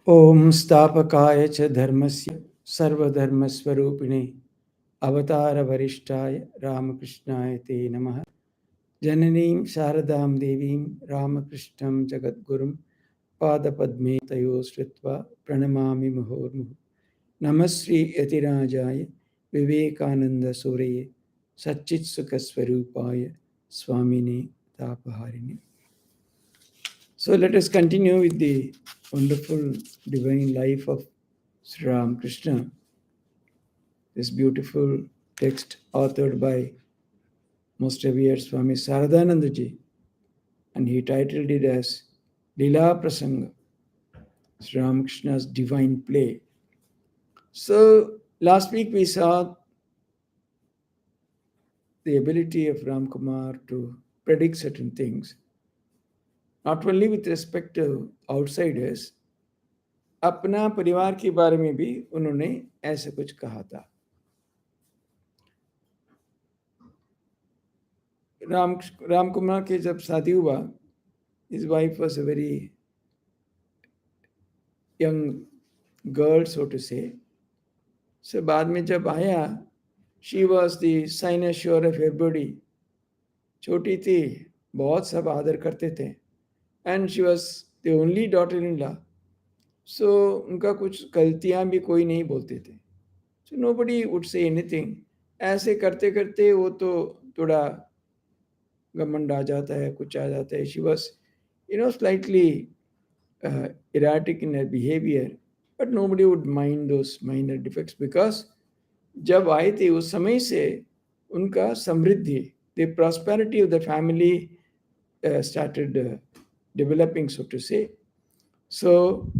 Om Stapakaya cha dharmasya sarvadharmasvarupine avatara varishtaya Ramakrishnaya te namaha Jananim Sharadam Devim Ramakrishnam Jagadgurum Padapadme tayo sritva pranamami muhurmuhu Namasri Yatirajaya Vivekananda Sureye Satchit Sukasvarupaya Swamine Tapaharini. So let us continue with the wonderful divine life of Sri Ramakrishna. This beautiful text authored by most revered Swami Saradanandaji, and he titled it as Leela Prasanga, Sri Ramakrishna's divine play. So last week we saw the ability of Ram Kumar to predict certain things, not only with respect to outsiders, अपना परिवार के बारे में भी उन्होंने ऐसा कुछ कहा था. राम कुमार के जब शादी हुआ, his wife was a very young girl, so to say. So बाद में जब आया, she was the cynosure of everybody. छोटी थी, बहुत सब आदर करते थे, and she was the only daughter-in-law. So उनका कुछ गलतियां भी कोई नहीं बोलते थे. So nobody would say anything. ऐसे करते करते वो तो थोड़ा घमंड आ जाता है, कुछ आ जाता है. She was, slightly erratic in her behavior, but nobody would mind those minor defects because जब आए थे उस समय से उनका समृद्धि, the prosperity of the family started developing, so to say. So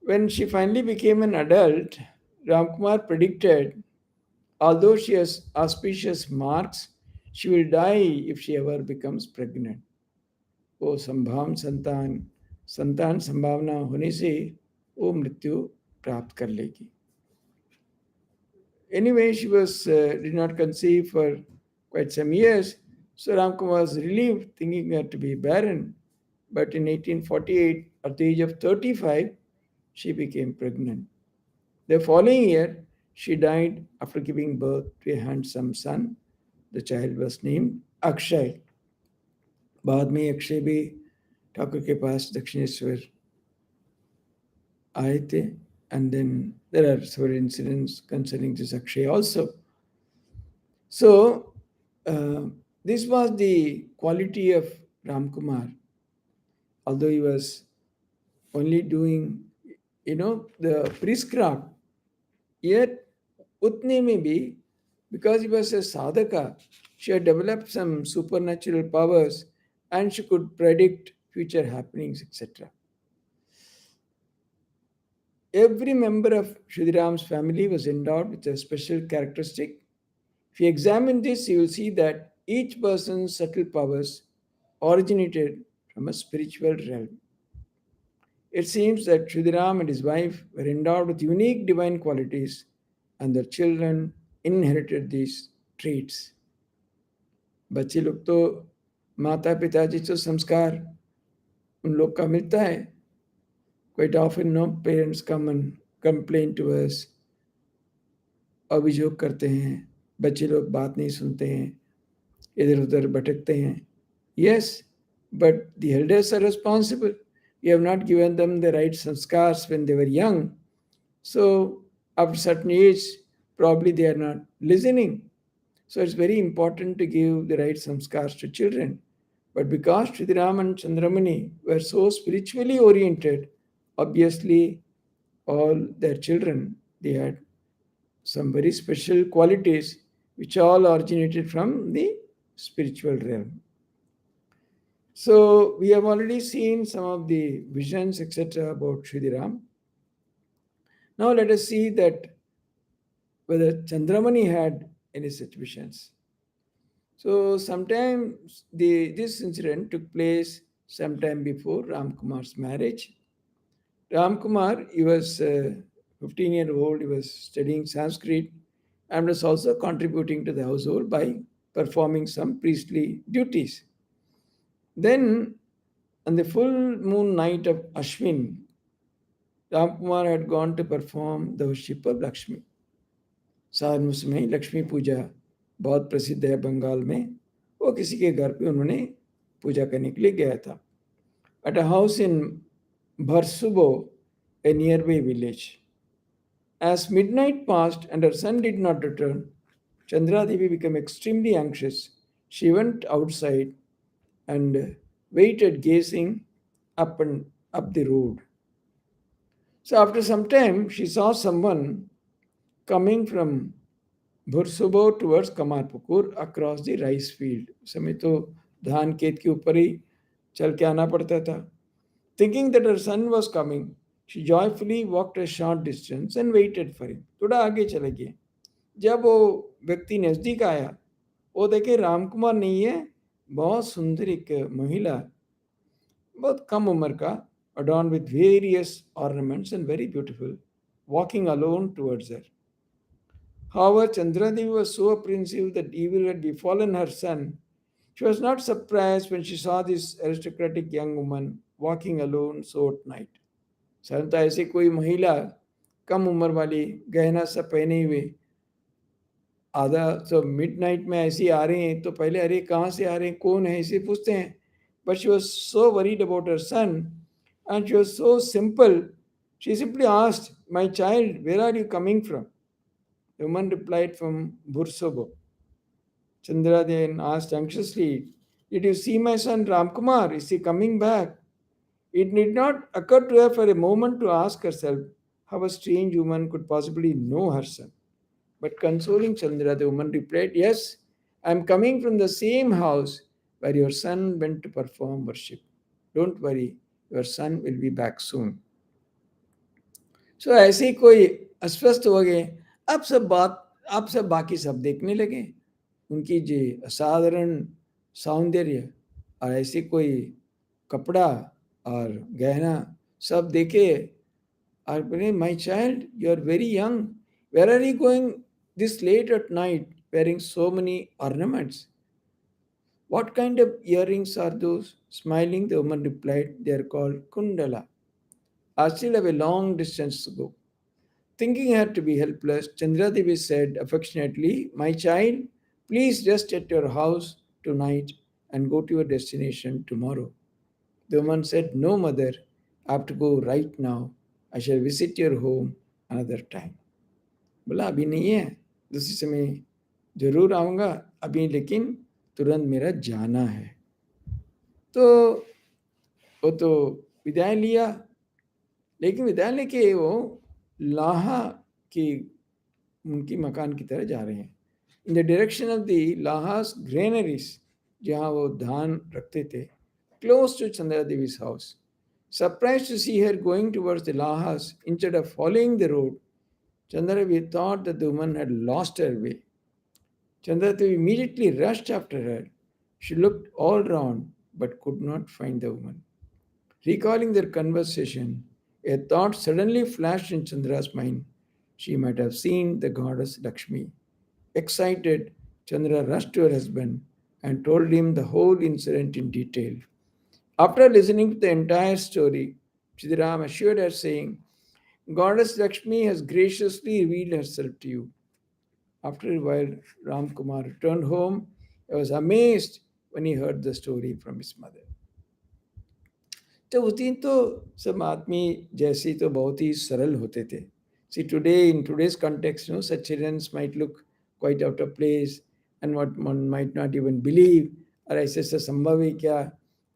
when she finally became an adult, Ramkumar predicted, although she has auspicious marks, she will die if she ever becomes pregnant. वो संतान संभावना होने से वो मृत्यु प्राप्त कर लेगी. Anyway, she did not conceive for quite some years. So Ramkumar was relieved, thinking her to be barren. But in 1848, at the age of 35, she became pregnant. The following year, she died after giving birth to a handsome son. The child was named Akshay. बाद में अक्षय भी ठाकुर के पास दक्षिणेश्वर आए थे. And then there are several incidents concerning this Akshay also. So this was the quality of Ramkumar. Although he was only doing, the prescribed, yet utne mein bhi, because he was a sadhaka, she had developed some supernatural powers and she could predict future happenings, etc. Every member of Shudiram's family was endowed with a special characteristic. If you examine this, you will see that each person's subtle powers originated from a spiritual realm. It seems that Shudiram and his wife were endowed with unique divine qualities, and their children inherited these traits. बच्चे लोग तो माता पिताजी से संस्कार उन लोग का मिलता है. Quite often, no parents come and complain to us. अभियोग करते हैं, बच्चे लोग बात नहीं सुनते हैं, इधर उधर भटकते हैं. Yes, but the elders are responsible. We have not given them the right sanskars when they were young. So after a certain age, probably they are not listening. So it's very important to give the right sanskars to children. But because Sridharam and Chandramani were so spiritually oriented, obviously all their children, they had some very special qualities which all originated from the spiritual realm. So we have already seen some of the visions, etc. about Sridharam. Now let us see that whether Chandramani had any such visions. So sometimes this incident took place sometime before Ramkumar's marriage. Ramkumar, he was 15-year-old, he was studying Sanskrit and was also contributing to the household by performing some priestly duties. Then, on the full moon night of Ashwin, Ramkumar had gone to perform the worship of Lakshmi. साधन उस समय लक्ष्मी पूजा बहुत प्रसिद्ध है बंगाल में. वो किसी के घर पे उन्होंने पूजा करने के लिए गया था. At a house in Bharsubo, a nearby village. As midnight passed and her son did not return, Chandra Devi became extremely anxious. She went outside and waited, gazing up and up the road. So after some time, she saw someone coming from Bhursubo towards Kamarpukur across the rice field. उस समय तो धान खेत के ऊपर ही चल के आना पड़ता था. Thinking that her son was coming, she joyfully walked a short distance and waited for him. थोड़ा आगे चले गए. जब वो व्यक्ति नज़दीक आया, वो देखे रामकुमार नहीं है, बहुत सुंदर एक महिला, बहुत कम उम्र का, adorned with various ornaments and very beautiful, walking alone towards her. However, Chandradevi was so apprehensive that evil had befallen her son. She was not surprised when she saw this aristocratic young woman walking alone so at night. साधारणतः ऐसी कोई महिला कम उम्र वाली गहना सब पहने हुए आधा तो मिडनाइट में ऐसी आ रही हैं तो पहले अरे कहाँ से आ रहे हैं, कौन है, ऐसे पूछते हैं. But she was so worried about her son and she was so simple. She simply asked, "My child, where are you coming from?" The woman replied, "From Bursobo." Chandra then asked anxiously, "Did you see my son Ramkumar? Is he coming back?" It did not occur to her for a moment to ask herself how a strange woman could possibly know her son. But consoling Chandra, the woman replied, "Yes, I am coming from the same house where your son went to perform worship. Don't worry, your son will be back soon." So ऐसे ही कोई अस्वस्थ हो गए. अब सब बाकी सब देखने लगे उनकी जी असाधारण सौंदर्य और ऐसे कोई कपड़ा और गहना सब देखे और बोले, "my child, you are very young, where are you going this late at night wearing so many ornaments? What kind of earrings are those?" Smiling, the woman replied, "They are called kundala. I still have a long distance to go." Thinking her to be helpless, Chandradevi said affectionately, "My child, please rest at your house tonight and go to your destination tomorrow." The woman said, "No, mother, I have to go right now. I shall visit your home another time." बोला अभी नहीं है, दूसरे समय जरूर आऊँगा, अभी लेकिन तुरंत मेरा जाना है. तो वो तो विदाई लिया, लेकिन विदाई लेके वो लाहा की उनकी मकान की तरह जा रहे हैं. In the direction of the Lahas granaries, जहाँ वो धान रखते थे, close to Chandra Devi's house. Surprised to see her going towards the lahas instead of following the road, Chandradevi thought that the woman had lost her way. Chandradevi immediately rushed after her. She looked all round but could not find the woman. Recalling their conversation, a thought suddenly flashed in Chandra's mind. She might have seen the goddess Lakshmi. Excited, Chandra rushed to her husband and told him the whole incident in detail. After listening to the entire story, Siddharam assured her, saying, "Goddess Lakshmi has graciously revealed herself to you." After a while, Ram Kumar returned home. He was amazed when he heard the story from his mother. तो उस दिन तो सब आदमी जैसे तो बहुत ही सरल होते थे. See, today, in today's context, such children might look quite out of place and what one might not even believe. और ऐसे से संभव है क्या,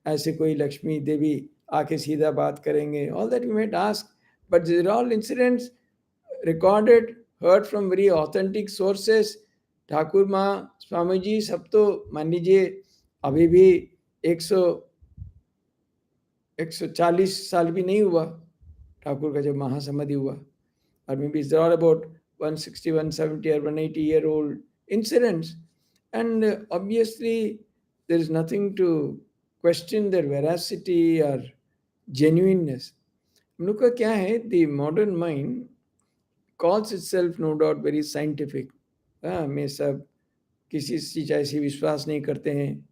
ऐसे कोई लक्ष्मी देवी आके सीधा बात करेंगे? All that we might ask, but these are all incidents recorded, heard from very authentic sources. Thakur माँ, स्वामी जी सब तो मान लीजिए अभी भी 140 साल भी नहीं हुआ ठाकुर का जब महासमाधि हुआ. Or maybe it's all about 160, 170 or 180-year-old incidents. And obviously, there is nothing to question their veracity or genuineness. हम लोग का क्या है, the modern mind calls itself no doubt very scientific. हमें सब किसी चीज़ ऐसी विश्वास नहीं करते हैं,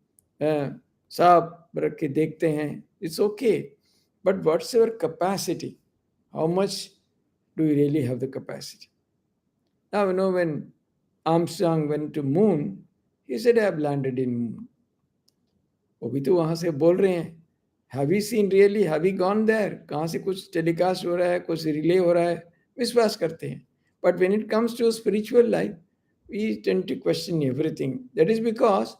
सब रख के देखते हैं. It's okay. But what's your capacity? How much do we really have the capacity? Now, when Armstrong went to moon, he said, I have landed in moon. वो भी तो वहाँ से बोल रहे हैं, have you seen really, have you gone there, कहाँ से कुछ टेलीकास्ट हो रहा है, कुछ रिले हो रहा है, विश्वास करते हैं. But when it comes to spiritual life, we tend to question everything. That is because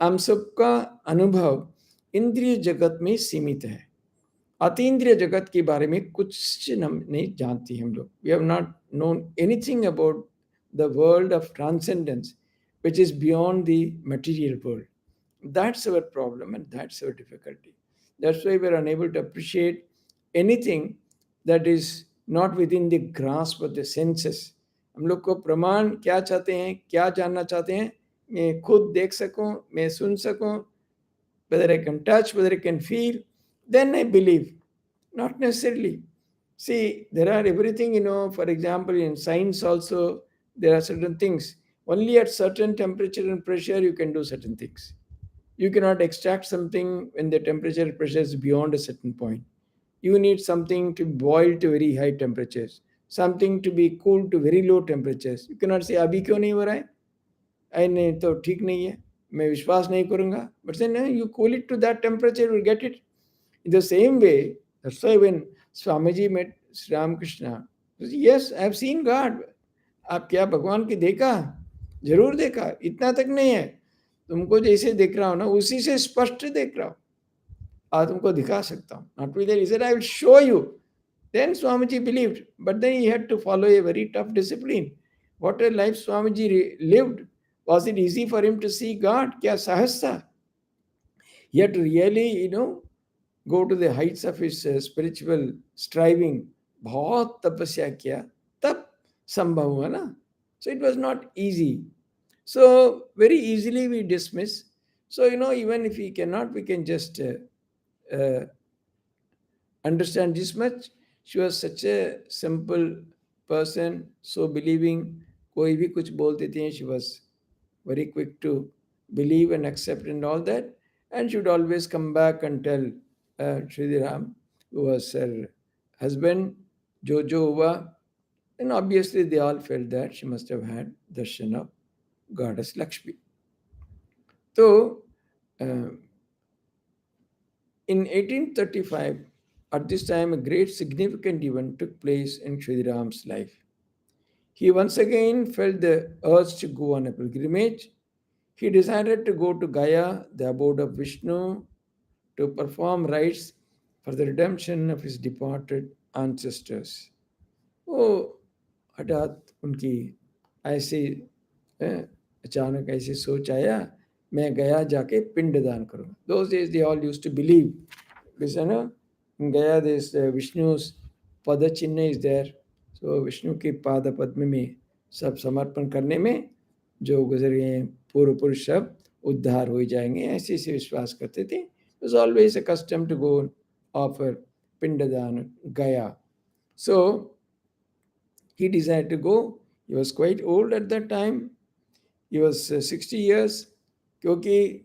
हम सबका अनुभव इंद्रिय जगत में सीमित है. अतीन्द्रिय जगत के बारे में कुछ हम नहीं जानते. हम लोग we have not known anything about the world of transcendence which is beyond the material world. That's our problem and that's our difficulty. That's why we're unable to appreciate anything that is not within the grasp of the senses. हम लोग को प्रमाण क्या चाहते हैं, क्या जानना चाहते हैं? मैं खुद देख सकूं, मैं सुन सकूं, whether I can touch, whether I can feel, then I believe. Not necessarily. See, there are everything, for example, in science also, there are certain things. Only at certain temperature and pressure you can do certain things. You cannot extract something when the temperature and pressure is beyond a certain point. You need something to boil to very high temperatures, something to be cooled to very low temperatures. You cannot say, अभी क्यों नहीं हो रहा है? नहीं तो ठीक नहीं है, मैं विश्वास नहीं करूँगा. But then you cool it to that temperature, you will get it. In the same way, that's why when Swamiji met Sri Ramakrishna, he said, yes, I have seen God. आप क्या भगवान की देखा? जरूर देखा, इतना तक नहीं है. तुमको जैसे देख रहा हूँ ना, उसी से स्पष्ट देख रहा हूँ. आज तुमको दिखा सकता हूँ. Not only that, he said, I will show you. Then Swamiji believed, but then he had to follow a very tough discipline. What a life Swamiji lived. Was it easy for him to see God? क्या सहज था? He had to really, go to the heights of his spiritual striving. बहुत तपस्या किया, तब संभव हुआ ना. So it was not easy. So very easily we dismiss. So, even if we cannot, we can just understand this much. She was such a simple person, so believing. कोई भी कुछ बोल देती हैं, she was very quick to believe and accept and all that. And she would always come back and tell Shri Ram, who was her husband, Jo Hua. And obviously they all felt that she must have had darshan of goddess Lakshmi. So, in 1835, at this time, a great significant event took place in Shri Ram's life. He once again felt the urge to go on a pilgrimage. He decided to go to Gaya, the abode of Vishnu, to perform rites for the redemption of his departed ancestors. वो हठात उनकी ऐसी अचानक ऐसी सोच आया, मैं गया जाके पिंडदान करूँ. Those days they all used to believe, because in Gaya this Vishnu's pada chinna is there. So Vishnu के पाद पद्म में सब समर्पण करने में जो गुजर गए पूर्व पुरुष सब उद्धार हो जाएंगे, ऐसे से विश्वास करते थे. Was always accustomed to go and offer pindadan Gaya. So he decided to go. He was quite old at that time. He was 60 years. क्योंकि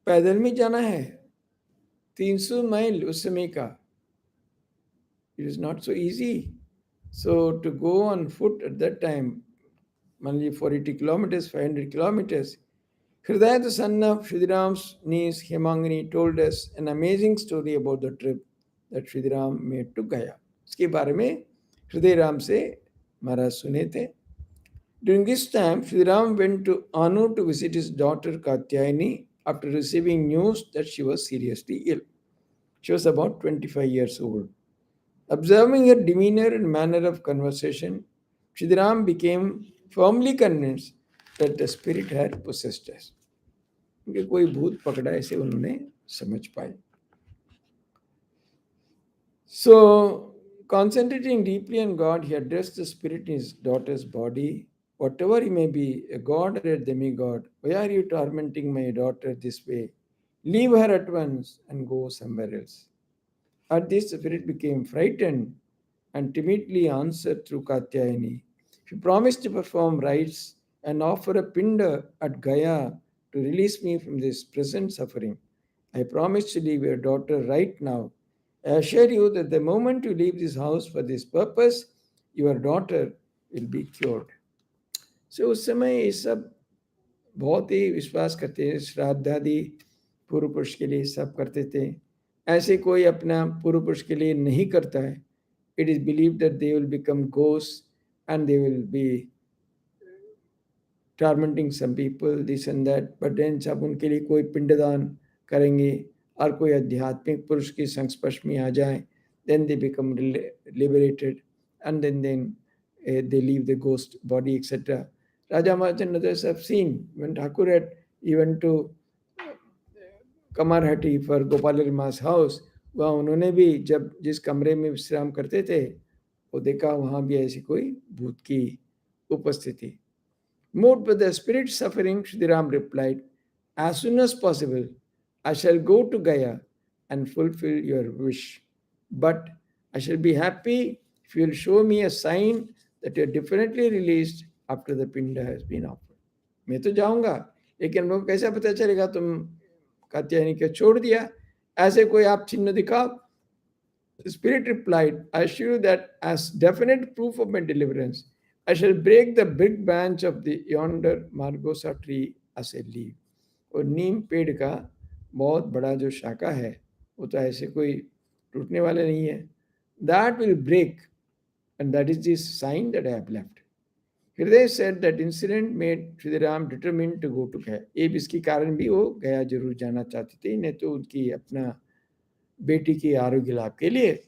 पैदल में जाना है 300 माइल उस समय का. It is not so easy. So to go on foot at that time, only 480 kilometers, 500 kilometers. Hridaya, the son of Shridiram's niece Hemangini, told us an amazing story about the trip that Shridiram made to Gaya. इसके बारे में हृदय राम से महाराज सुने थे. During this time, Shridiram went to Anu to visit his daughter Katyayani after receiving news that she was seriously ill. She was about 25 years old. Observing her demeanor and manner of conversation, Shridiram became firmly convinced that the spirit had possessed us. उनके कोई भूत पकड़ा ऐसे उन्होंने समझ पाए. So, concentrating deeply on God, he addressed the spirit in his daughter's body. Whatever he may be, a god or a demigod, why are you tormenting my daughter this way? Leave her at once and go somewhere else. At this, the spirit became frightened and timidly answered through Katyayani. She promised to perform rites and offer a pinda at Gaya to release me from this present suffering. I promise to leave your daughter right now I assure you that the moment you leave this house for this purpose, your daughter will be cured. So उस समय ये सब बहुत ही विश्वास करते हैं, श्राद्ध आदि पूर्व पुरुष के लिए सब करते थे। ऐसे कोई अपना पूर्व पुरुष के लिए नहीं करता है। It is believed that they will become ghosts and they will be tormenting some people, this and that, but then सब उनके लिए कोई पिंडदान करेंगे और कोई आध्यात्मिक पुरुष के संस्पर्श में आ जाए, then they become liberated and then they leave the ghost body, etc. Raja Maharaj and others have seen when Thakur had even to Kamarhati for Gopal mass house, वहाँ उन्होंने भी जब जिस कमरे में विश्राम करते थे वो देखा वहाँ भी ऐसी कोई भूत की उपस्थिति। Moved by the spirit suffering, Shriram replied, "As soon as possible, I shall go to Gaya and fulfill your wish. But I shall be happy if you will show me a sign that you are definitely released after the pinda has been offered." मैं तो जाऊंगा, लेकिन हमको कैसा पता चलेगा तुम कात्यायनी के छोड़ दिया? ऐसे कोई आप चिन्ह दिखाओ। The spirit replied, "I assure you that as definite proof of my deliverance, I shall break the big branch of the yonder margosa tree as a leaf." और नीम पेड़ का बहुत बड़ा जो शाखा है वो तो ऐसे कोई टूटने वाला नहीं है। That will break, and that is the sign that I have left. हृदय said that incident made Shriram determined to go to गया। ये भी इसके कारण भी वो गया जरूर जाना चाहते थे, नहीं तो उनकी अपना बेटी की आरोग्य लाभ के लिए।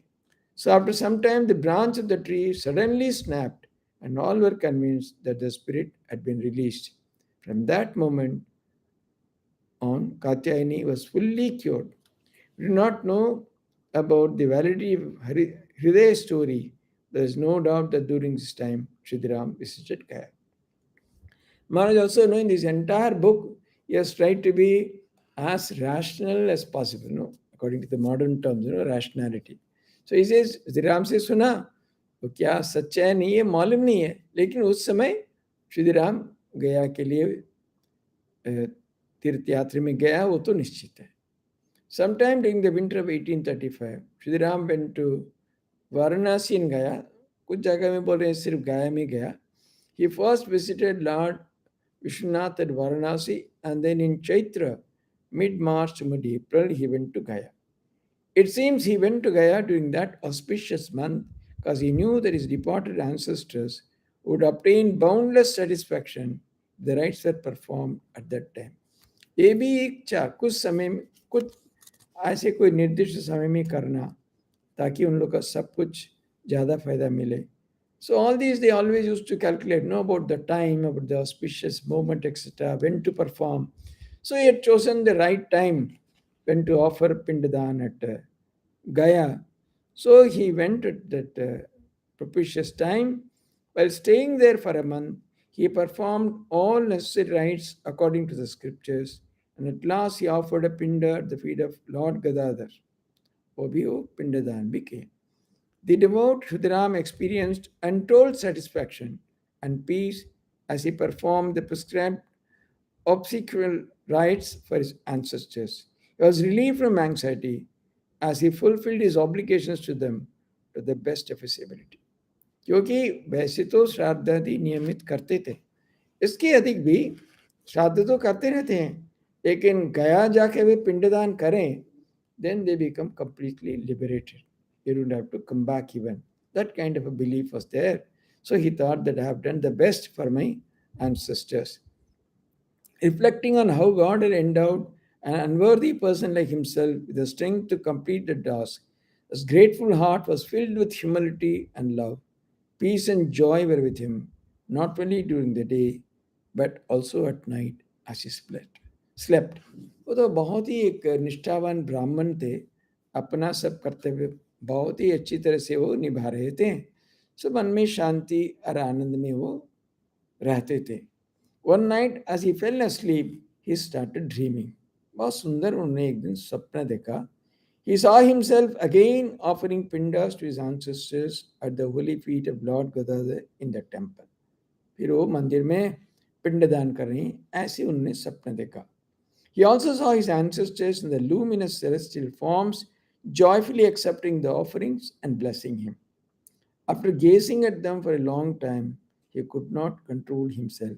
So after some time, the branch of the tree suddenly snapped, and all were convinced that the spirit had been released. From that moment on, Katyayani was fully cured. We do not know about the validity of Hriday's story. There is no doubt that during this time, Shriram visited Gaya. Maharaj also know in this entire book, he has tried to be as rational as possible, according to the modern terms, rationality. So he says, Shriram से सुना वो क्या सच्चा है नहीं है मालूम नहीं है, लेकिन उस समय श्रीराम गया के लिए तीर्थ यात्रा में गया वो तो निश्चित है। Sometime during the winter of 1835, Shriram went to Varanasi in गया, कुछ जगह में बोल रहे हैं सिर्फ गया में गया। He first visited Lord Vishwanath at Varanasi, and then in Chaitra, mid-March to mid-April, he went to Gaya. It seems he went to Gaya during that auspicious month because he knew that his departed ancestors would obtain boundless satisfaction if the rites were performed at that time. ये भी एक इच्छा कुछ समय में कुछ ऐसे कोई निर्दिष्ट समय में करना ताकि उन लोग का सब कुछ ज़्यादा फायदा मिले। So all these they always used to calculate, know about the time, about the auspicious moment, etc., when to perform. So he had chosen the right time when to offer Pindadan at Gaya. So he went at that propitious time. While staying there for a month, he performed all necessary rites according to the scriptures, and at last he offered a pinda at the feet of Lord Gadadhar. वो भी वो पिंडदान भी किए। The devout Shriram experienced untold satisfaction and peace as he performed the prescribed obsequial rites for his ancestors. He was relieved from anxiety as he fulfilled his obligations to them to the best of his ability. क्योंकि वैसे तो श्राद्धादि नियमित करते थे, इसके अधिक भी श्राद्ध तो करते रहते हैं, लेकिन गया जाके वे पिंडदान करें, then they become completely liberated. You don't have to come back even. That kind of a belief was there. So he thought that I have done the best for my ancestors. Reflecting on how God had endowed an unworthy person like himself with the strength to complete the task, his grateful heart was filled with humility and love. Peace and joy were with him, not only during the day, but also at night as he slept. वो तो बहुत ही एक निष्ठावान ब्राह्मण थे, अपना सब कर्तव्य बहुत ही अच्छी तरह से वो निभा रहे थे। सब मन में शांति और आनंद में वो रहते थे। One night as he fell asleep, he started dreaming. बहुत सुंदर उन्होंने एक दिन सपना देखा। He saw himself again offering pindas to his ancestors at the holy feet of Lord Gadadhar in the temple. फिर वो मंदिर में पिंडदान कर रहे हैं, ऐसे उन्होंने सपना देखा। He also saw his ancestors in the luminous celestial forms joyfully accepting the offerings and blessing him. After gazing at them for a long time, he could not control himself.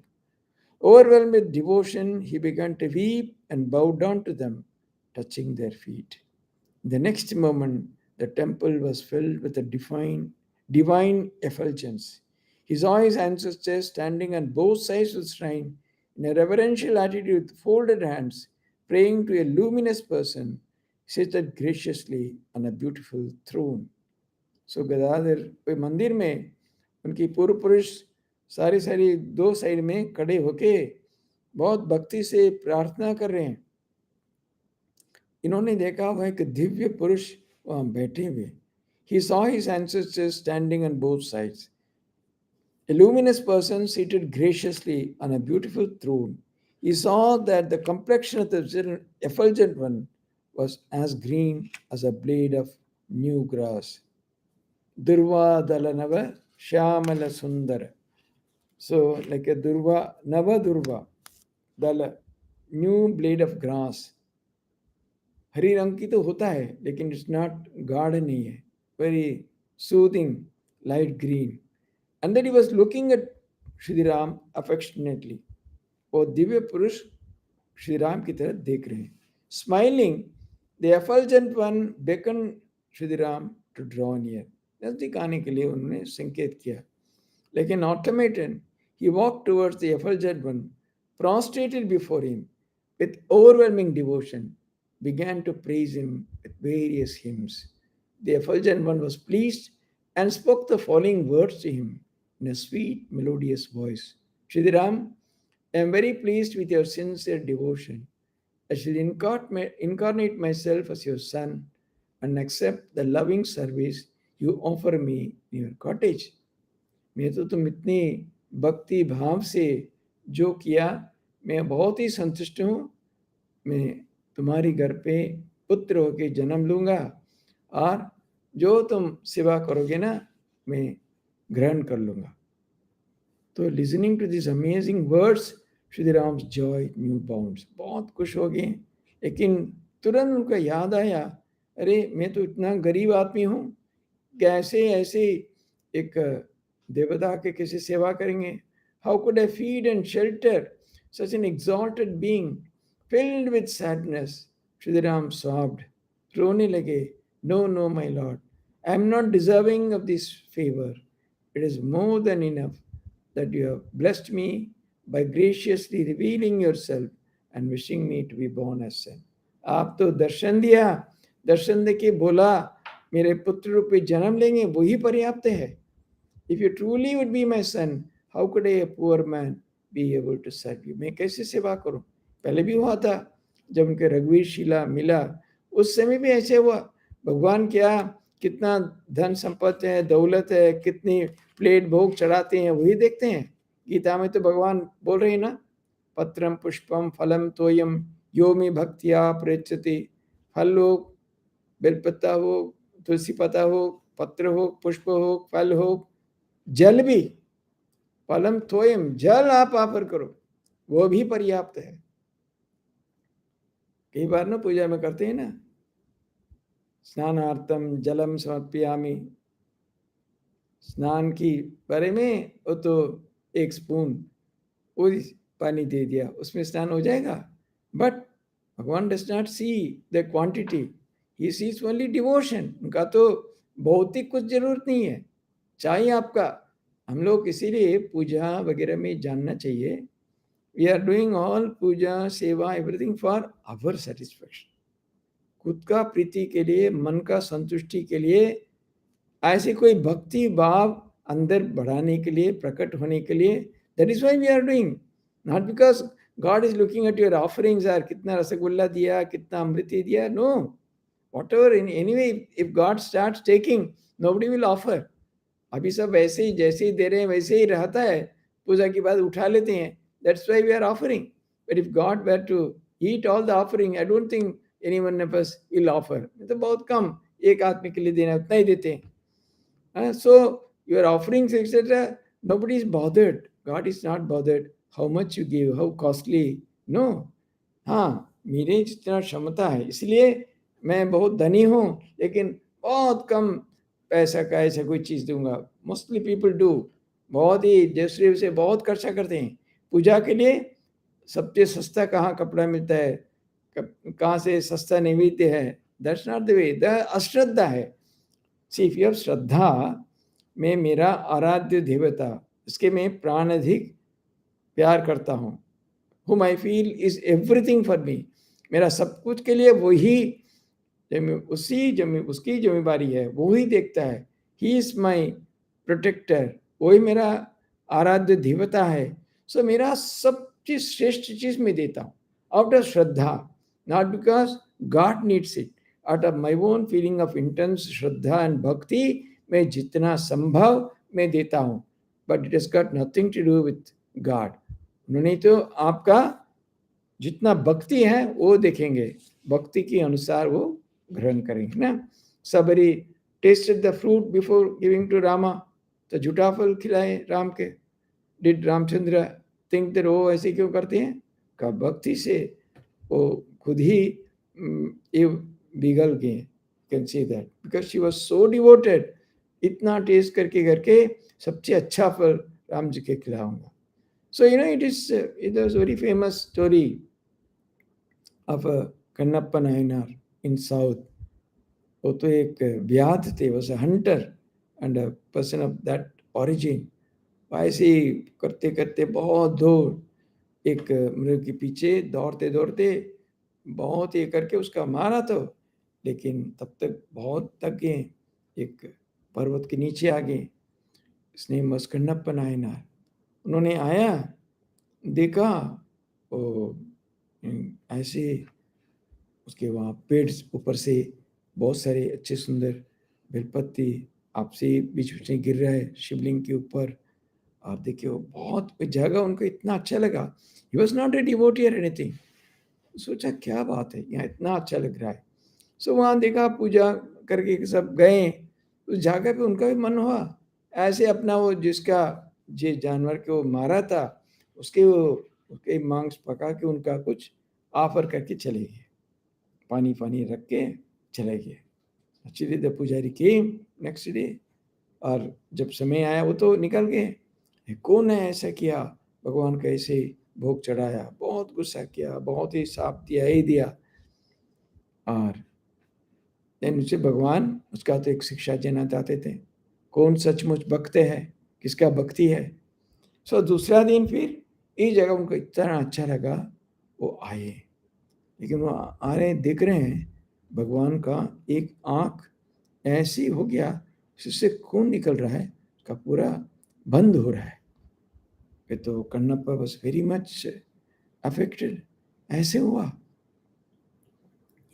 Overwhelmed with devotion, he began to weep and bow down to them, touching their feet. The next moment, the temple was filled with a divine effulgence. He saw his ancestors standing on both sides of the shrine in a reverential attitude with folded hands, praying to a luminous person seated graciously on a beautiful throne. सो गदाधर कोई मंदिर में उनकी पूर्व पुरुष सारी सारी दो side में खड़े होके बहुत भक्ति से प्रार्थना कर रहे हैं. इन्होंने देखा हुआ एक दिव्य पुरुष वहाँ बैठे हुए. He saw his ancestors standing on both sides. A luminous person seated graciously on a beautiful throne. He saw that the complexion of the effulgent one was as green as a blade of new grass. Durva Dalanava Shyamala Sundara. So, like a Durva, Nava Durva, Dala, new blade of grass. हरी रंग की तो होता है लेकिन it's not गाढ़ नहीं है, very soothing light green. And then he was looking at Shri Ram affectionately. वो दिव्य पुरुष श्री राम की तरफ देख रहे हैं. Smiling the effulgent one beckon Shri Ram to draw near. नजदीक आने के लिए उन्होंने संकेत किया. लेकिन automaton he walk towards the effulgent one, prostrated before him with overwhelming devotion, began to praise him with various hymns. The effulgent one was pleased and spoke the following words to him in a sweet, melodious voice. Shriram, I am very pleased with your sincere devotion. I shall incarnate myself as your son and accept the loving service you offer me in your cottage. मैं तो तुम इतनी भक्ति भाव से जो किया, मैं बहुत ही संतुष्ट हूँ. मैं तुम्हारी घर पे पुत्र होके जन्म लूँगा और जो तुम सेवा करोगे ना मैं ग्रहण कर लूँगा. तो listening to this amazing words Shri Ram's joy knew bounds. बहुत खुश हो गए. लेकिन तुरंत उनका याद आया, अरे मैं तो इतना गरीब आदमी हूँ, कैसे ऐसे एक देवता के कैसे सेवा करेंगे. How could I feed and shelter such an exalted being filled with sadness. Shriram sobbed. रोने लगे. No, no, my lord. I am not deserving of this favor. It is more than enough that you have blessed me by graciously revealing yourself and wishing me to be born as son. आप तो दर्शन दिया, दर्शन देके बोला मेरे पुत्र रूपी जन्म लेंगे, वही पर्याप्त है. If you truly would be my son, how could I, a poor man, be able to serve you? मैं कैसे सेवा करूं. पहले भी हुआ था जब उनके रघुवीर शिला मिला, उस समय भी ऐसे हुआ. भगवान क्या कितना धन संपत्ति है, दौलत है, कितनी प्लेट भोग चढ़ाते हैं वही देखते हैं. गीता में तो भगवान बोल रहे हैं ना, पत्रम पुष्पम फलम तोयम यो मे भक्तिया प्रयच्छति. फल हो, बेलपत्ता हो, तुलसी पत्ता हो, पत्र हो, पुष्प हो, फल हो, जल भी. फलम तोयम, जल आप ऑफर करो, वो भी पर्याप्त है. कई बार ना पूजा में करते हैं ना, स्नानार्थम जलम समर्पयामि. स्नान की बारे में वो तो एक स्पून वो पानी दे दिया, उसमें स्नान हो जाएगा. बट भगवान does not see the quantity, he sees only devotion. उनका तो भौतिक कुछ जरूरत नहीं है, चाहिए आपका. हम लोग इसीलिए पूजा वगैरह में जानना चाहिए, वी आर डूइंग ऑल पूजा सेवा एवरीथिंग फॉर आवर सेटिस्फैक्शन. खुद का प्रीति के लिए, मन का संतुष्टि के लिए, ऐसी कोई भक्ति भाव अंदर बढ़ाने के लिए, प्रकट होने के लिए. That is why we are doing, not because God is looking at your offerings are कितना रसगुल्ला दिया, कितना अमृति दिया. No, whatever. In any way if God start taking, nobody will offer. अभी सब वैसे ही जैसे ही दे रहे हैं वैसे ही रहता है, पूजा के बाद उठा लेते हैं. That's why we are offering. But if God were to eat all the offering, I don't think anyone of us will offer. तो बहुत कम, एक आदमी के लिए देना उतना ही देते हैं. So your offerings etcetera, nobody is bothered. God is not bothered how much you give, how costly. No, हाँ मेरे जितना क्षमता है, इसलिए मैं बहुत धनी हूँ लेकिन बहुत कम पैसा का ऐसा कोई चीज़ दूंगा। मोस्टली पीपल डू, बहुत ही दूसरे से बहुत खर्चा करते हैं पूजा के लिए। सबसे सस्ता कहाँ कपड़ा मिलता है, कहाँ से सस्ता नैवेद्य है, that's not the way, the अश्रद्धा है। See if you have shraddha, मैं मेरा आराध्य देवता, इसके मैं प्राण अधिक प्यार करता हूँ, whom I feel is everything for me, मेरा सब कुछ के लिए वही, उसकी जिम्मेदारी है, वो ही देखता है। ही इज माई प्रोटेक्टर, वही मेरा आराध्य देवता है। सो मेरा सब चीज श्रेष्ठ चीज में देता हूँ out of shraddha, not because God needs it, out of my own feeling of intense shraddha and bhakti, मैं जितना संभव मैं देता हूँ, but it is got nothing to do with God. उन्होंने तो आपका जितना भक्ति है वो देखेंगे, भक्ति के अनुसार वो ग्रहण करेंगे ना। Shabari tested the fruit before giving to Rama, तो झूठा फल खिलाए राम के। डिड रामचंद्र थिंक दैट वो ऐसे क्यों करते हैं, का भक्ति से वो खुद ही ये बिगल गए। Can see that because she was so devoted, इतना टेस्ट करके करके सबसे अच्छा फल राम जी के खिलाऊंगा। So it was a very famous story of a Kannappa Nayanar in South. वो तो एक व्याध थे, was a hunter and a person of that origin. ऐसे ही करते करते बहुत दूर एक मृग के पीछे दौड़ते दौड़ते बहुत ये करके उसका मारा तो, लेकिन तब तक बहुत थक गए, एक पर्वत के नीचे आ गए। इसने was Kannappa Nayanar, उन्होंने आया देखा वो ऐसे उसके वहाँ पेड़ ऊपर से बहुत सारे अच्छे सुंदर बेलपत्ती आपसे बीच बीच में गिर रहा है शिवलिंग के ऊपर। और देखिए वो बहुत जगह उनको इतना अच्छा लगा। He was not a devotee और एनीथिंग, सोचा क्या बात है यहाँ इतना अच्छा लग रहा है। सो वहाँ देखा पूजा करके सब गए, उस जगह पे उनका भी मन हुआ ऐसे अपना वो जिसका जे जानवर को वो मारा था उसके मांस पका के उनका कुछ ऑफर करके चले गए, पानी पानी रख के चले गए। एक्चुअली द पुजारी केम नेक्स्ट डे, और जब समय आया वो तो निकल गए। कौन है ऐसा किया, भगवान का ऐसे भोग चढ़ाया, बहुत गुस्सा किया, बहुत ही साफ दिया ही दिया। और उसे भगवान उसका तो एक शिक्षा देना चाहते थे, कौन सचमुच भक्त है, किसका भक्ति है। सो दूसरा दिन फिर इस जगह उनको इतना अच्छा लगा वो आए, लेकिन वो आ रहे देख रहे हैं भगवान का एक आँख ऐसी हो गया जिससे खून निकल रहा है, उसका पूरा बंद हो रहा है। फिर तो Kannappa was very much affected, ऐसे हुआ।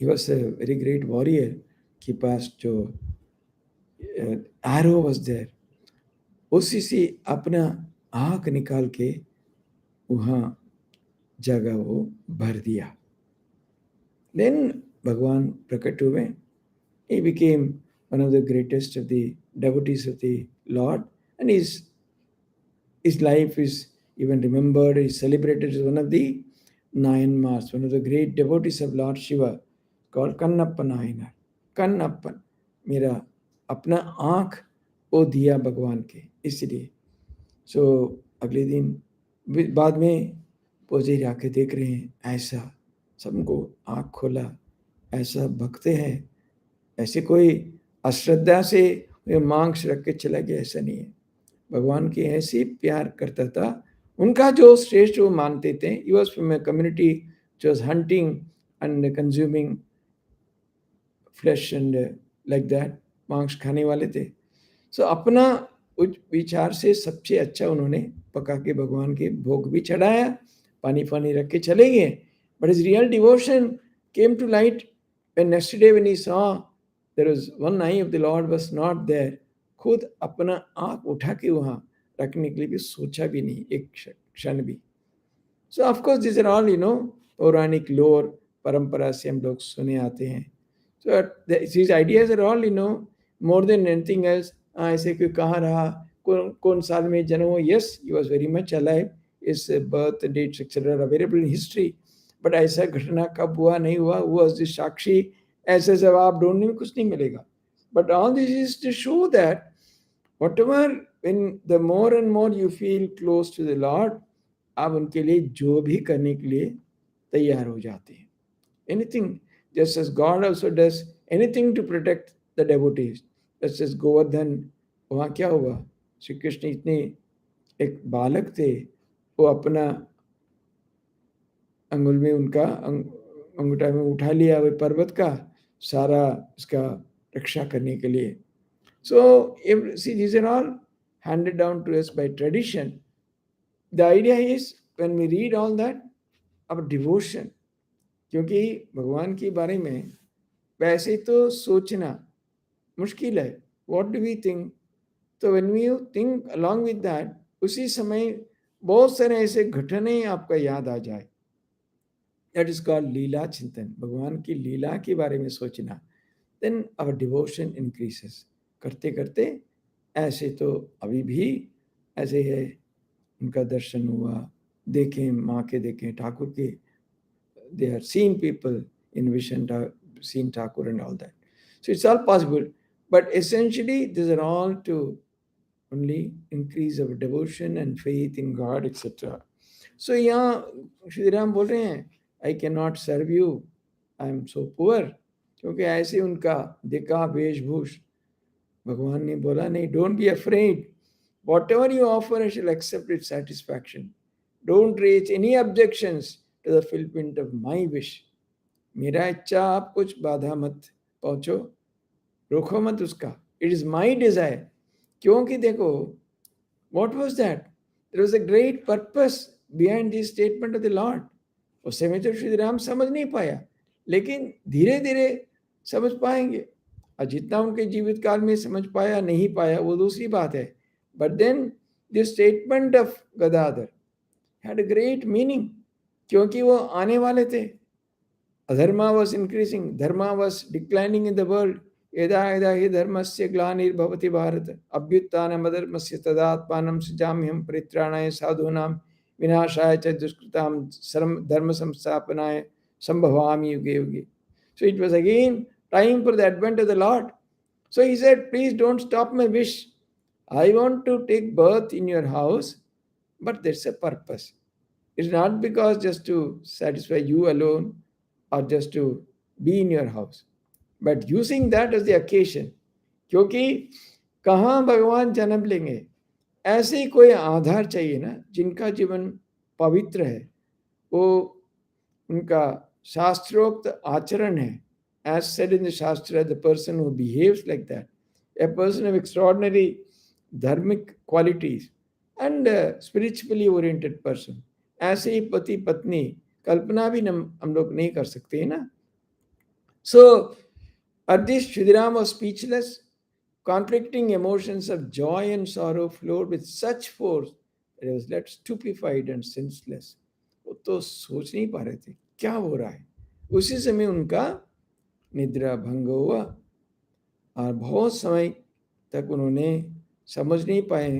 He was a very great warrior के पास जो एरो वॉज देयर, उसी से अपना आँख निकाल के वहाँ जगह वो भर दिया। देन भगवान प्रकट हुए, he became one of the greatest of the devotees of the Lord, and his life is even remembered, is celebrated as one of the nine Mars, one of the great devotees of Lord Shiva, called Kannappa Nayanar. Kannappan, मेरा अपना आँख वो दिया भगवान के, इसलिए। सो अगले दिन बाद में पुजारी आके देख रहे हैं ऐसा सबको आँख खोला, ऐसा भक्त है, ऐसे कोई अश्रद्धा से मांस रख के चला गया, ऐसा नहीं है। भगवान की ऐसी प्यार करता था, उनका जो श्रेष्ठ वो मानते थे। He was from a community जो was hunting and consuming flesh and like that, मांस खाने वाले थे। सो अपना उच्च विचार से सबसे अच्छा उन्होंने पका के भगवान के भोग भी चढ़ाया, पानी पानी रख के चले गए। But his real devotion came to light when next day when he saw there was one eye of the Lord was not there, खुद अपना आँख उठा के वहाँ रखने के लिए भी सोचा भी नहीं एक क्षण भी। So of course this are all pauranik lore, परंपरा से हम लोग सुने आते हैं। सो these ideas are all more than anything else। ऐसे क्यों कहाँ रहा, कौन साल में जन्म हो, yes he was very much alive, his birth dates etcetera available in history, but ऐसा घटना कब हुआ नहीं हुआ, वो साक्षी ऐसे जवाब ढूंढने में कुछ नहीं मिलेगा. But all this is to show that whatever, when the more and more you feel close to the Lord, आप उनके लिए जो भी करने के लिए तैयार हो जाते हैं. Anything, just as God also does anything to protect the devotees. Just as Govardhan, वहाँ क्या हुआ, श्री कृष्ण इतने एक बालक थे, वो अपना अंगुल में उनका अंगूठा में उठा लिया वो पर्वत का सारा इसका रक्षा करने के लिए. So see, these are all handed down to us by tradition. The idea is when we read all that, our devotion, क्योंकि भगवान के बारे में वैसे तो सोचना मुश्किल है. What do we think? तो when we think along with that, उसी समय बहुत सारे ऐसे घटने आपका याद आ जाए. That is called लीला चिंतन. भगवान की लीला के बारे में सोचना. Then our devotion increases. करते करते ऐसे तो अभी भी ऐसे है, उनका दर्शन हुआ, देखें माँ के, देखें ठाकुर के, they are seeing people in vision, seen Thakur and all that. So it's all possible, but essentially these are all to only increase our devotion and faith in God, etc. So यहाँ श्री राम बोल रहे हैं, I cannot serve you, I am so poor. क्योंकि ऐसे उनका देखा वेशभूष, भगवान ने बोला नहीं, don't be afraid, whatever you offer I shall accept with satisfaction. Don't raise any objections to the fulfillment of my wish. मेरा इच्छा आप कुछ बाधा मत पहुंचो, रोको मत उसका. It is my desire. क्योंकि देखो, what was that? There was a great purpose behind this statement of the Lord. उस समय तो श्री राम समझ नहीं पाया, लेकिन धीरे धीरे समझ पाएंगे. और जितना उनके जीवित काल में समझ पाया नहीं पाया वो दूसरी बात है. But then this statement of Gadadhar had a great meaning, क्योंकि वो आने वाले थे. Adharma was increasing, dharma was declining in the world. यदा यदा हि धर्मस्य ग्लानिर्भवति भारत अभ्युत्थानमधर्मस्य तदात्मानं सृजाम्यहं परित्राणाय साधूनां विनाशाय च दुष्कृतां धर्म संस्थापनाय संभवामि युगे युगे. So it was again time for the advent of the Lord. So he said, please don't stop my wish. I want to take birth in your house, but there's a purpose. It's not because just to satisfy you alone or just to be in your house, but using that as the occasion. क्योंकि कहाँ भगवान जन्म लेंगे, ऐसे ही कोई आधार चाहिए ना, जिनका जीवन पवित्र है, वो उनका शास्त्रोक्त आचरण है. As said in the Shastra, the person who behaves like that, a person of extraordinary dharmic qualities and a spiritually oriented person, ऐसे ही पति पत्नी कल्पना भी हम लोग नहीं कर सकते है ना. So at this Shriram was speechless. Conflicting emotions of joy and sorrow flowed with such force that he was left stupefied and senseless. वो तो सोच नहीं पा रहे थे क्या हो रहा है. उसी समय उनका निद्रा भंग हुआ और बहुत समय तक उन्होंने समझ नहीं पाए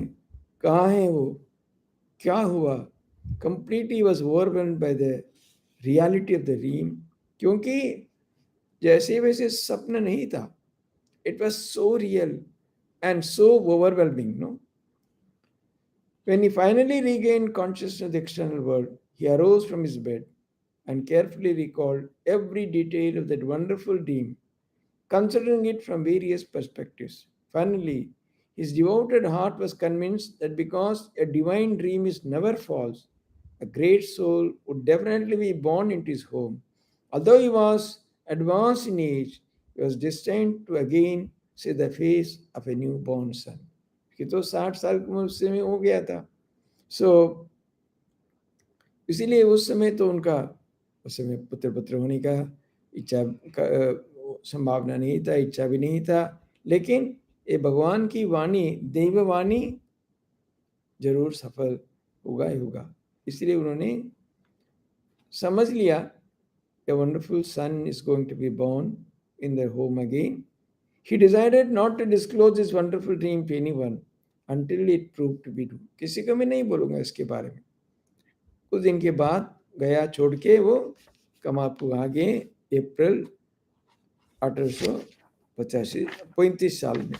कहाँ है वो, क्या हुआ. Completely was overwhelmed by the reality of the dream, क्योंकि जैसे वैसे सपना नहीं था. It was so real and so overwhelming, no? When he finally regained consciousness of the external world, he arose from his bed and carefully recalled every detail of that wonderful dream, considering it from various perspectives. Finally, his devoted heart was convinced that because a divine dream is never false, a great soul would definitely be born into his home. Although he was advanced in age, he was destined to again see the face of a newborn son. कि तो 60 साल की उम्र से में हो गया था. सो इसीलिए उस समय तो उनका उस समय पुत्र होने का इच्छा का संभावना नहीं था, इच्छा भी नहीं था. लेकिन ये भगवान की वाणी, देववाणी जरूर सफल होगा ही होगा. इसलिए उन्होंने समझ लिया a wonderful son is going to be born in their home again. He decided not to disclose his wonderful dream to anyone until it proved to be true. किसी को मैं नहीं बोलूँगा इसके बारे में. कुछ दिन के बाद गया छोड़ के वो कमापू आगे अप्रैल 1885 में।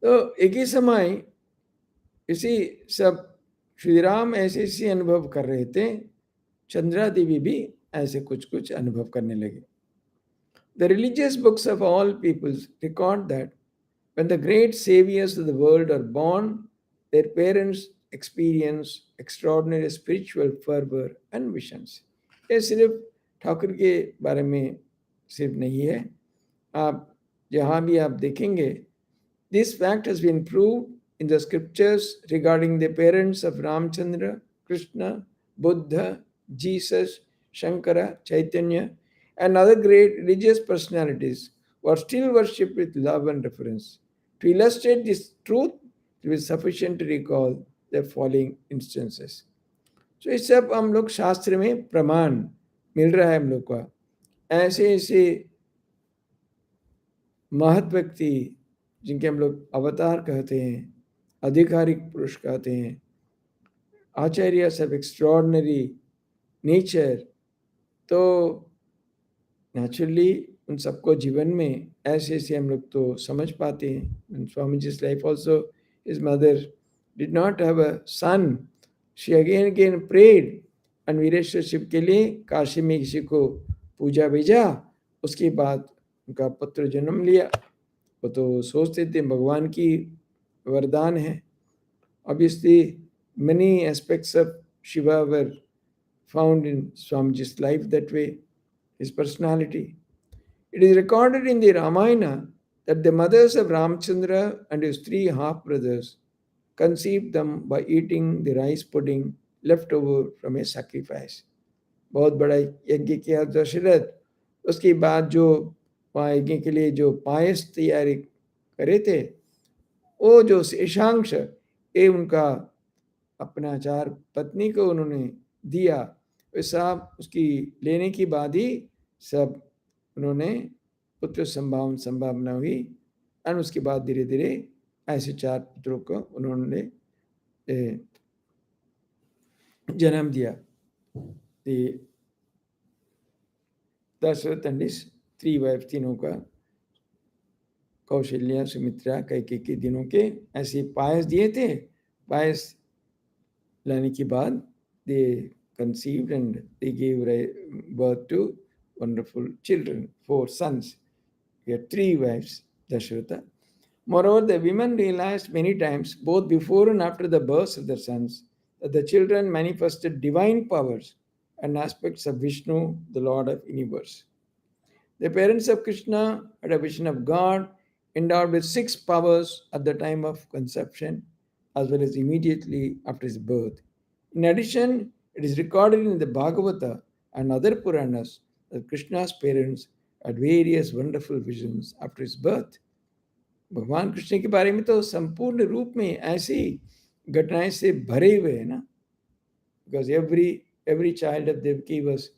तो एक ही समय इसी सब श्री राम ऐसे ऐसे अनुभव कर रहे थे, चंद्रा देवी भी ऐसे कुछ कुछ अनुभव करने लगे। The religious books of all peoples record that when the great saviors of the world are born, their parents experience extraordinary spiritual fervor and visions. ये सिर्फ ठाकुर के बारे में सिर्फ नहीं है, आप जहाँ भी आप देखेंगे, this fact has been proved in the scriptures regarding the parents of Ramchandra, Krishna, Buddha, Jesus, Shankara, Chaitanya, and other great religious personalities who are still worshipped with love and reverence. To illustrate this truth, it is sufficient to recall the following instances. So इस सब हम लोग शास्त्र में प्रमाण मिल रहा है हम लोग का, ऐसे ऐसे महत व्यक्ति जिनके हम लोग अवतार कहते हैं, आधिकारिक पुरुष कहते हैं, आचार्यस ऑफ एक्स्ट्रॉर्डनरी नेचर, तो नेचुरली उन सबको जीवन में ऐसे ऐसे हम लोग तो समझ पाते हैं. Swami ji's life also, his mother did not have a son. She again prayed and Veereshwar Shiva के लिए काशी में किसी को पूजा भेजा, उसके बाद उनका पुत्र जन्म लिया. वो तो सोचते थे भगवान की वरदान है. Obviously, many aspects of Shiva were found in Swamiji's life that way, his personality. It is recorded in the Ramayana that the mothers of Ramchandra and his three half brothers conceived them by eating the rice pudding left over from a sacrifice. बहुत बड़ा यज्ञ किया दशरथ, उसके बाद जो वहाँ यज्ञ के लिए जो पायस तैयारी करे थे, वो जो शेषांश ये उनका अपना चार पत्नी को उन्होंने दिया, वे सब उसकी लेने के बाद ही सब उन्होंने पुत्र संभावना हुई, और उसके बाद धीरे धीरे ऐसे चार पुत्रों को उन्होंने जन्म दिया. दशरथ एंड थ्री वाइफ, तीनों का, कौशल्या, सुमित्रा, कैकेयी के दिनों के ऐसे पायस दिए थे. पायस लाने के बाद they conceived and they gave birth to wonderful children, 4 sons. He had 3 wives, Dasharatha. Moreover, the women realized many times, both before and after the birth of their sons, that the children manifested divine powers and aspects of Vishnu, the Lord of universe. The parents of Krishna had a vision of God endowed with 6 powers at the time of conception, as well as immediately after his birth. In addition, it is recorded in the Bhagavata and other Puranas that Krishna's parents had various wonderful visions after his birth. भगवान कृष्ण के बारे में तो संपूर्ण रूप में ऐसी घटनाएं से भरे हुए हैं ना, because every child of Devaki was,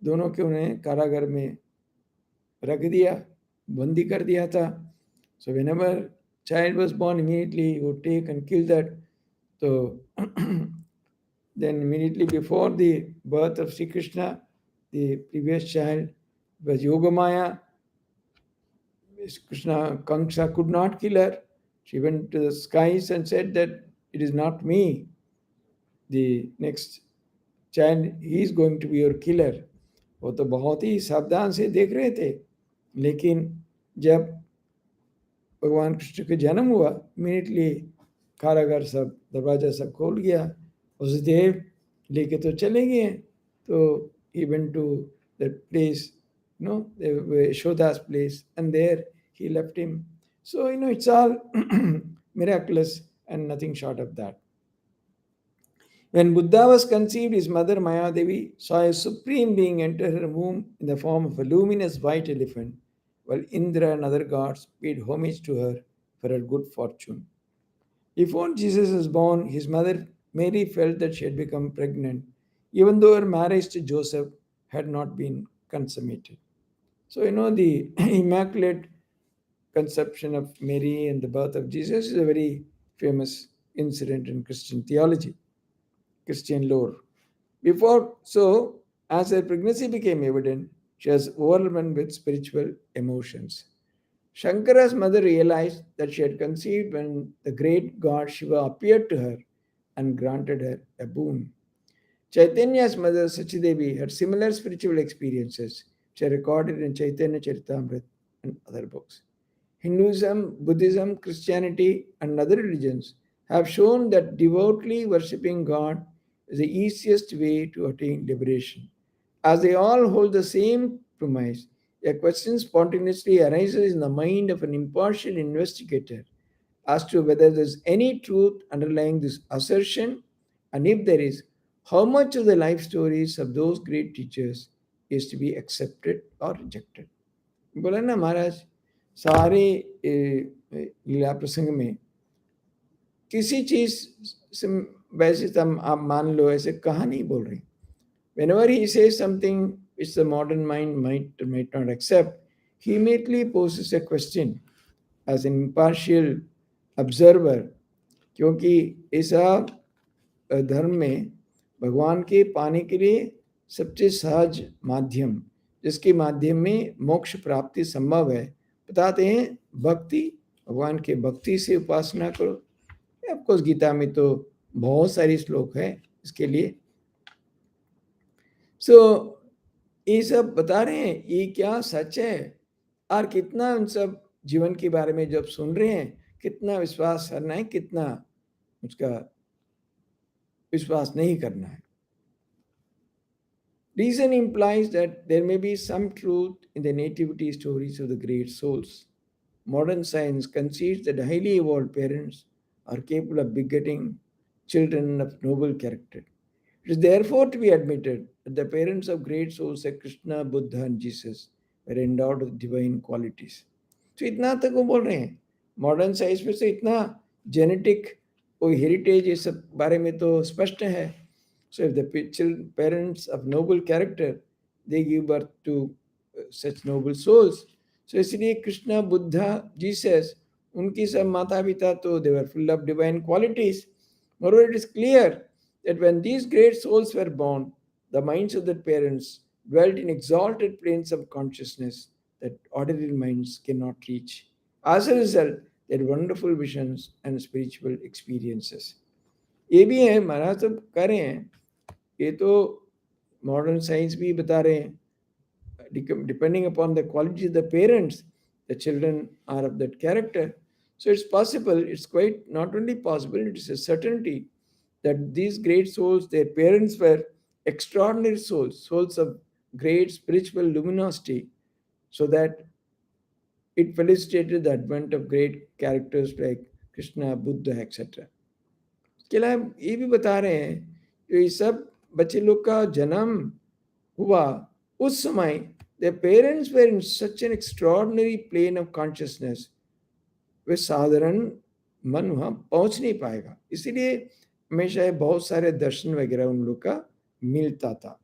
दोनों के उन्हें कारागार में रख दिया, बंदी कर दिया था. So whenever child was born, immediately he would take and kill that. So then immediately before the birth of Sri Krishna, the previous child was Yogamaya. Krishna, Kamsa could not kill her. She went to the skies and said that it is not me. The next child, he is going to be your killer. वो तो बहुत ही सावधान से देख रहे थे, लेकिन जब भगवान कृष्ण का जन्म हुआ, इमीडिएटली कारागार सब दरवाजा सब खोल गया, वसुदेव लेके तो चले गए. तो he went to that place, Yashoda's place, and there he left him. So, it's all miraculous and nothing short of that. When Buddha was conceived, his mother Mayadevi saw a supreme being enter her womb in the form of a luminous white elephant, while Indra and other gods paid homage to her for her good fortune. Before Jesus was born, his mother Mary felt that she had become pregnant, even though her marriage to Joseph had not been consummated. So, the Immaculate Conception of Mary and the birth of Jesus is a very famous incident in Christian theology, Christian lore. As her pregnancy became evident, She was overwhelmed with spiritual emotions. Shankara's mother realized that she had conceived when the great god Shiva appeared to her and granted her a boon. Chaitanya's mother Sachidevi had similar spiritual experiences, which are recorded in Chaitanya Charitamrita and other books. Hinduism, Buddhism, Christianity, and other religions have shown that devoutly worshipping God is the easiest way to attain liberation. As they all hold the same premise, a question spontaneously arises in the mind of an impartial investigator as to whether there is any truth underlying this assertion, and if there is, how much of the life stories of those great teachers is to be accepted or rejected. बोला ना महाराज, सारे लीला प्रसंग में किसी चीज से वैसे तुम आप मान लो ऐसे कहा नहीं बोल रही. Whenever he says something which the modern mind might or might not accept, he immediately poses a question as an impartial observer, क्योंकि ऐसा धर्म में भगवान के पाने के लिए सबसे सहज माध्यम, जिसके माध्यम में मोक्ष प्राप्ति संभव है, बताते हैं भक्ति. भगवान के भक्ति से उपासना करो. ऑफकोर्स गीता में तो बहुत सारी श्लोक है इसके लिए. सो ये सब बता रहे हैं ये क्या सच है, और कितना उन सब जीवन के बारे में जब सुन रहे हैं कितना विश्वास करना है, कितना उसका विश्वास नहीं करना है. Reason implies that there may be some truth in the nativity stories of the great souls. Modern science concedes that highly evolved parents are capable of begetting children of noble character. It is therefore to be admitted that the parents of great souls like Krishna, Buddha, and Jesus were endowed with divine qualities. So इतना तक वो बोल रहे हैं. Modern science में से इतना genetic कोई हेरिटेज ये सब बारे में तो स्पष्ट है. So if the parents of noble character, they give birth to such noble souls. So इसलिए कृष्णा, बुद्धा, जीसस, उनकी सब माता पिता तो they were full of divine qualities. Moreover, it is clear that when these great souls were born, the minds of their parents dwelt in exalted planes of consciousness that ordinary minds cannot reach. As a result, they had wonderful visions and spiritual experiences. ये भी है महाराज, सब कह रहे हैं, ये तो modern science भी बता रहे हैं. Depending upon the quality of the parents, the children are of that character. So it's possible, it's quite not only possible, it is a certainty that these great souls, their parents were extraordinary souls, souls of great spiritual luminosity, so that it felicitated the advent of great characters like Krishna, Buddha, etc. इसके अलावा ये भी बता रहे हैं कि ये सब बच्चे लोग का जन्म हुआ उस समय their parents were in such an extraordinary plane of consciousness, वे साधारण मन वहाँ पहुँच नहीं पाएगा. इसीलिए हमेशा बहुत सारे दर्शन वगैरह उन लोग का मिलता था.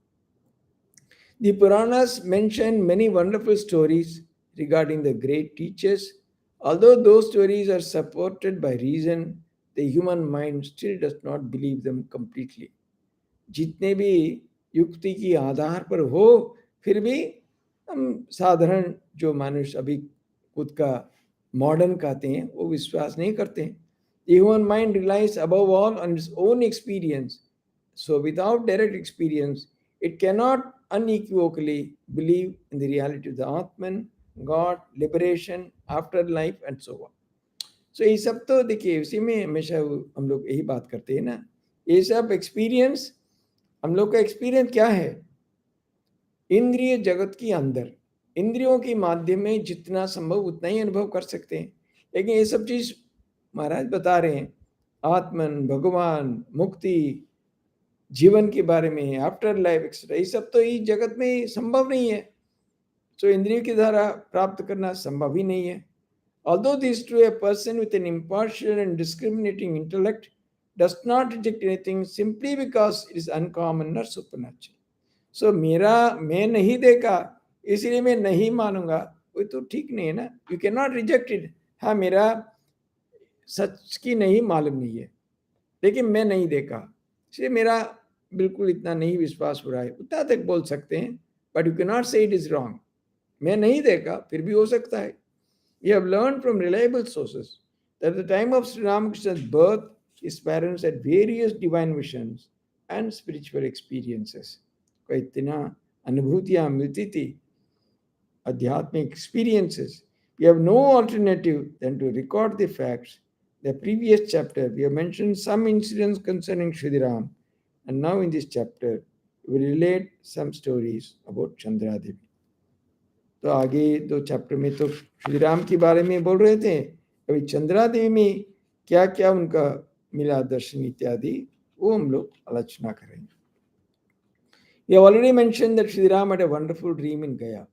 The Puranas mention many wonderful stories regarding the great teachers. Although those stories are supported by reason, the human mind still does not believe them completely. जितने भी युक्ति की आधार पर हो, फिर भी हम साधारण जो मनुष्य अभी खुद का मॉडर्न कहते हैं वो विश्वास नहीं करते हैं. The human mind relies above all on its own experience. So without direct experience, it cannot unequivocally believe in the reality of the Atman, God, liberation, afterlife, and so on. So ये सब तो देखिए उसी में हमेशा हम लोग यही बात करते हैं ना. ये सब एक्सपीरियंस, हम लोग का एक्सपीरियंस क्या है? इंद्रिय जगत के अंदर इंद्रियों के माध्यम में जितना संभव उतना ही अनुभव कर सकते हैं. लेकिन ये सब चीज महाराज बता रहे हैं, आत्मन, भगवान, मुक्ति, जीवन के बारे में, आफ्टर लाइफ एक्सेट्रा, ये सब तो इस जगत में संभव नहीं है. तो इंद्रियों के द्वारा प्राप्त करना संभव ही नहीं है. Although this is true, a person with an impartial and discriminating intellect does not reject anything simply because it is uncommon or supernatural. So मैं नहीं देखा इसलिए मैं नहीं मानूंगा, वो तो ठीक नहीं है ना. You cannot reject it. हाँ, मेरा सच की नहीं मालूम नहीं है, लेकिन मैं नहीं देखा इसलिए मेरा बिल्कुल इतना नहीं विश्वास हो रहा है, उतना तक बोल सकते हैं. but you cannot say it is wrong. मैं नहीं देखा, फिर भी हो सकता है. We have learned from reliable sources that at the time of Sri Ramakrishna's birth, his parents had various divine visions and spiritual experiences. को इतना अनुभूतियाँ मिलती थी, आध्यात्मिक experiences. We have no alternative than to record the facts. The previous chapter, we have mentioned some incidents concerning Shriram, and now in this chapter, we will relate some stories about Chandra Devi. तो आगे दो chapter में तो श्री राम के बारे में बोल रहे थे, अभी चंद्रा देवी में क्या क्या उनका मिला दर्शन इत्यादि वो हम लोग आलोचना करेंगे. We have already mentioned that Sri Ram had a wonderful dream in Gaya.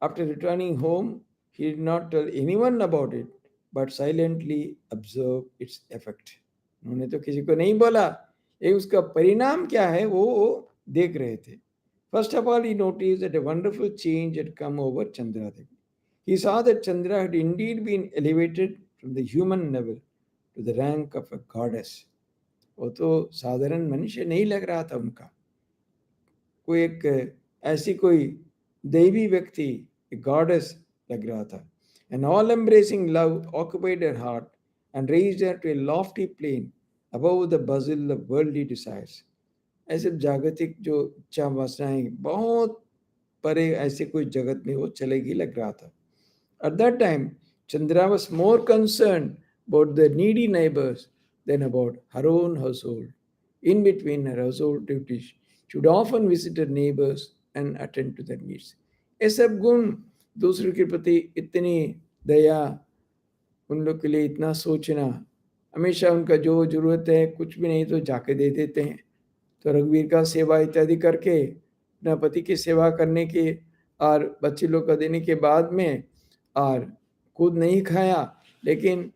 After returning home, he did not tell anyone about it, but silently observed its effect. उन्होंने तो किसी को नहीं बोला, ये उसका परिणाम क्या है वो देख रहे थे. First of all, he noticed that a wonderful change had come over Chandra Devi. He saw that Chandra had indeed been elevated from the human level to the rank of a goddess. वो तो साधारण मनुष्य नहीं लग रहा था उनका, कोई एक ऐसी कोई दैवी व्यक्ति, गॉडेस लग रहा था. An all-embracing love occupied her heart and raised her to a lofty plane above the bustle of worldly desires. ऐसे जागतिक जो इच्छा वासनाएं बहुत परे ऐसे कोई जगत में वो चलेगी लग रहा था. At that time, Chandra was more concerned about the needy neighbors than about her own household. In between her household duties, she would often visit her neighbors and attend to their needs. ये सब गुण, दूसरों के प्रति इतनी दया, उन लोग के लिए इतना सोचना, हमेशा उनका जो जरूरत है कुछ भी नहीं तो जाके दे देते हैं. तो रघुवीर का सेवा इत्यादि करके अपना पति की सेवा करने के और बच्चे लोग का देने के बाद में और खुद नहीं खाया, लेकिन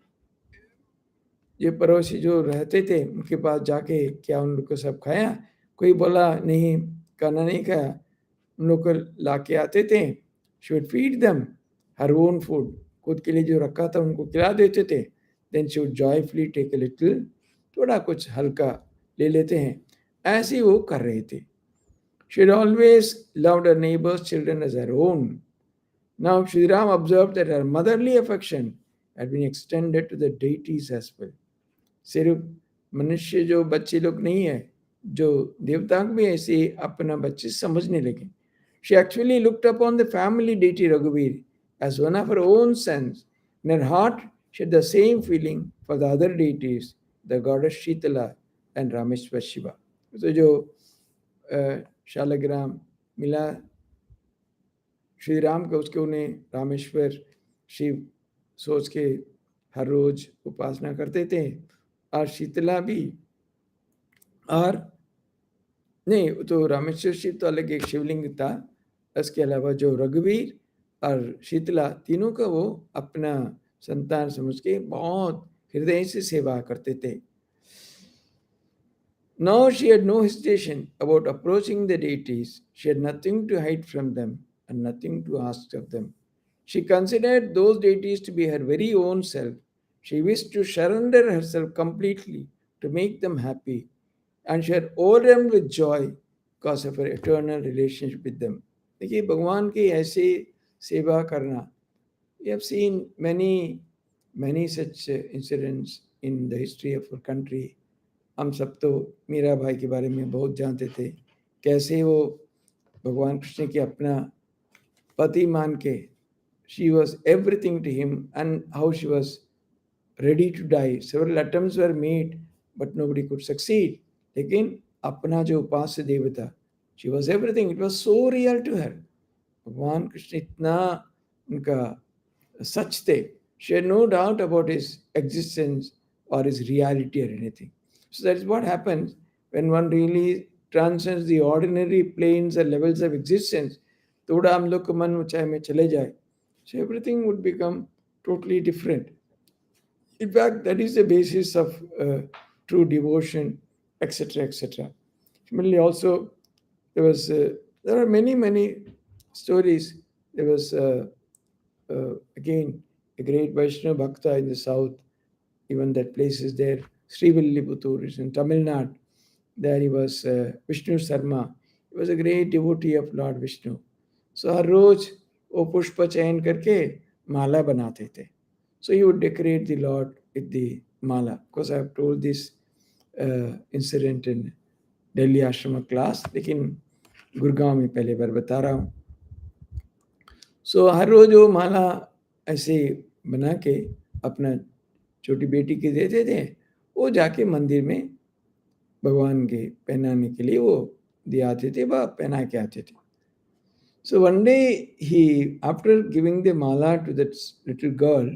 ये पड़ोसी जो रहते थे उनके पास जाके क्या उन लोग को सब खाया. कोई बोला नहीं खाना नहीं खाया, उन लोग को ला के आते थे. She would feed them her own food, खुद के लिए जो रखा था उनको खिला देते थे. Then she would joyfully take a little, थोड़ा कुछ हल्का ले लेते हैं. ऐसे वो कर रहे थे. She had always loved her neighbor's children as her own. Now Shri Ram observed that her motherly affection had been extended to the deities as well. सिर्फ मनुष्य जो बच्चे लोग नहीं है, जो देवता भी ऐसे अपना बच्चे समझने लगे. She actually looked upon the family deity Raghuveer as one of her own sons. In her heart, she had the same feeling for the other deities, the goddess Shitala and Rameshwar Shiva. तो जो शालग्राम मिला श्री राम को, उसके उन्हें रामेश्वर शिव सोच के हर रोज उपासना करते थे. और शीतला भी, और नहीं तो रामेश्वर शिव तो अलग एक शिवलिंग था, इसके अलावा जो रघुवीर और शीतला तीनों का वो अपना संतान समझ के बहुत हृदय से सेवा करते थे. Now she had no hesitation about approaching the deities. She had nothing to hide from them and nothing to ask of them. She considered those deities to be her very own self. She wished to surrender herself completely to make them happy, and she had overwhelmed with joy because of her eternal relationship with them. देखिए भगवान की ऐसे सेवा करना, we have seen many such incidents in the history of our country. हम सब तो मीरा भाई के बारे में बहुत जानते थे, कैसे वो भगवान कृष्ण के अपना पति मान के, she was everything to him, and how she was ready to die. Several attempts were made, but nobody could succeed. लेकिन अपना जो उपास्य देवता, she was everything. It was so real to her. भगवान कृष्ण इतना उनका सच थे. She had no doubt about his existence or his reality or anything. So that is what happens when one really transcends the ordinary planes and levels of existence. थोड़ा हम लोग को मन ऊंचाई में चले जाए, so everything would become totally different. In fact, that is the basis of true devotion, etc., etc. Similarly, also there are many stories. There was again a great Vaishnava Bhakta in the south. Even that place is there. Srivilliputur is in Tamil Nadu. There he was Vishnu Sarma. He was a great devotee of Lord Vishnu. सो हर रोज वो पुष्प चयन करके माला बनाते थे. So he would decorate the Lord with the mala. Of course, I have told this incident in Delhi Ashrama class, लेकिन गुड़गांव में पहले बार बता रहा हूँ. सो हर रोज वो माला ऐसे बना के अपना छोटी बेटी के देते थे. वो जाके मंदिर में भगवान के पहनाने के लिए वो दिए आते थे, वह पहना के आते थे. So one day he, after giving the mala to that little girl,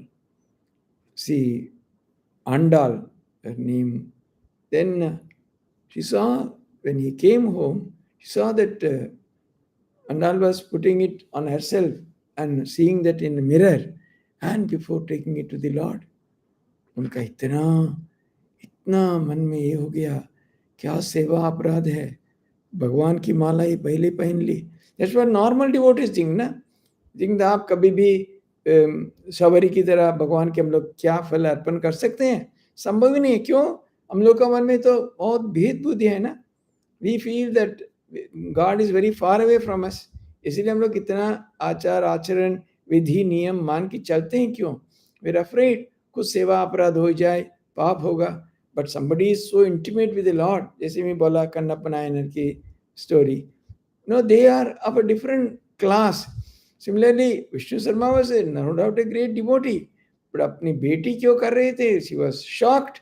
see, Andal, her name, then she saw, when he came home, she saw that Andal was putting it on herself and seeing that in the mirror and before taking it to the Lord. उनका इतना इतना मन में ये हो गया, क्या सेवा अपराध है, भगवान की माला ही पहले पहन ली. That's what normal devotees think ना. थिंक आप कभी भी सवारी की तरह भगवान के हम लोग क्या फल अर्पण कर सकते हैं? संभव ही नहीं है. क्यों? हम लोग का मन में तो बहुत भेद बुद्धि है ना. We feel that God is very far away from us. इसीलिए हम लोग कितना आचार आचरण विधि नियम मान के चलते हैं. क्यों? वी आर अफ्रेड कुछ सेवा अपराध हो जाए, पाप होगा. But somebody is so intimate with the Lord, जैसे मैं बोला कन्नप्पा नायनर की story. No, they are of a different class. Similarly Vishnu Sharma was no doubt a great devotee, but अपनी बेटी क्यों कर रहे थे? She was shocked.